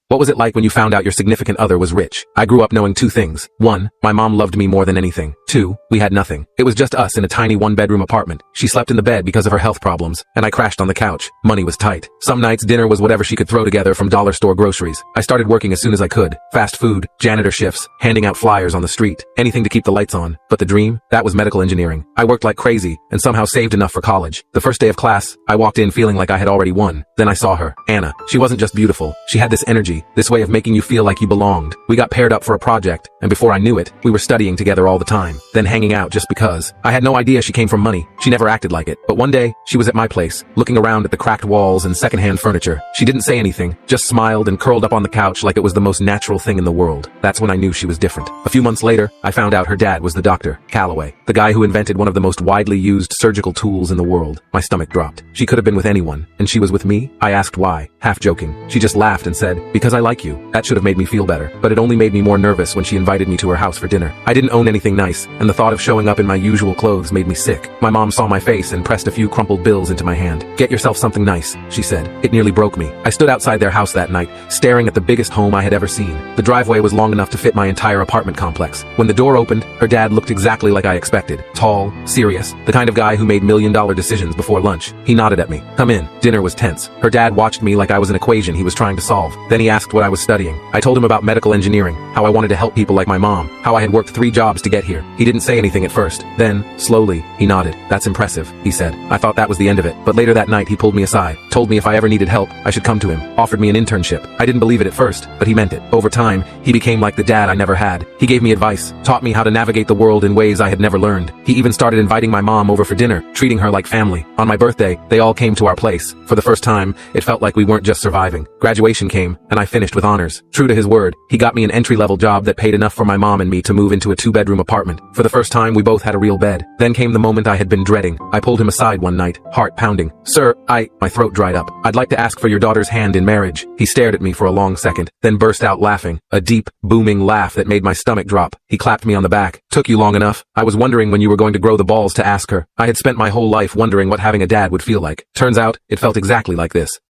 What was it like when you found out your significant other was rich? I grew up knowing two things. 1. My mom loved me more than anything. 2. We had nothing. It was just us in a tiny one-bedroom apartment. She slept in the bed because of her health problems, and I crashed on the couch. Money was tight. Some nights dinner was whatever she could throw together from dollar store groceries. I started working as soon as I could. Fast food, janitor shifts, handing out flyers on the street. Anything to keep the lights on. But the dream? That was medical engineering. I worked like crazy, and somehow saved enough for college. The first day of class, I walked in feeling like I had already won. Then I saw her, Anna. She wasn't just beautiful. She had this energy, this way of making you feel like you belonged. We got paired up for a project, and before I knew it, we were studying together all the time, then hanging out just because. I had no idea she came from money. She never acted like it. But one day, she was at my place, looking around at the cracked walls and secondhand furniture. She didn't say anything, just smiled and curled up on the couch like it was the most natural thing in the world. That's when I knew she was different. A few months later, I found out her dad was the doctor, Calloway, the guy who invented one of the most widely used surgical tools in the world. My stomach dropped. She could have been with anyone, and she was with me? I asked why, half joking. She just laughed and said, "Because I like you." That should have made me feel better, but it only made me more nervous when she invited me to her house for dinner. I didn't own anything nice, and the thought of showing up in my usual clothes made me sick. My mom saw my face and pressed a few crumpled bills into my hand. "Get yourself something nice," she said. It nearly broke me. I stood outside their house that night, staring at the biggest home I had ever seen. The driveway was long enough to fit my entire apartment complex. When the door opened, her dad looked exactly like I expected. Tall, serious, the kind of guy who made million-dollar decisions before lunch. He nodded at me. "Come in." Dinner was tense. Her dad watched me like I was an equation he was trying to solve. Then he asked what I was studying. I told him about medical engineering, how I wanted to help people like my mom, how I had worked 3 jobs to get here. He didn't say anything at first. Then, slowly, he nodded. "That's impressive," he said. I thought that was the end of it, but later that night he pulled me aside, told me if I ever needed help, I should come to him, offered me an internship. I didn't believe it at first, but he meant it. Over time, he became like the dad I never had. He gave me advice, taught me how to navigate the world in ways I had never learned. He even started inviting my mom over for dinner, treating her like family. On my birthday, they all came to our place. For the first time, it felt like we weren't just surviving. Graduation came, and I finished with honors. True to his word, he got me an entry-level job that paid enough for my mom and me to move into a 2-bedroom apartment. For the first time, we both had a real bed. Then came the moment I had been dreading. I pulled him aside one night, heart pounding. "Sir, my throat dried up. I'd like to ask for your daughter's hand in marriage." He stared at me for a long second, then burst out laughing. A deep, booming laugh that made my stomach drop. He clapped me on the back. "Took you long enough. I was wondering when you were going to grow the balls to ask her." I had spent my whole life wondering what having a dad would feel like. Turns out, it felt exactly like this.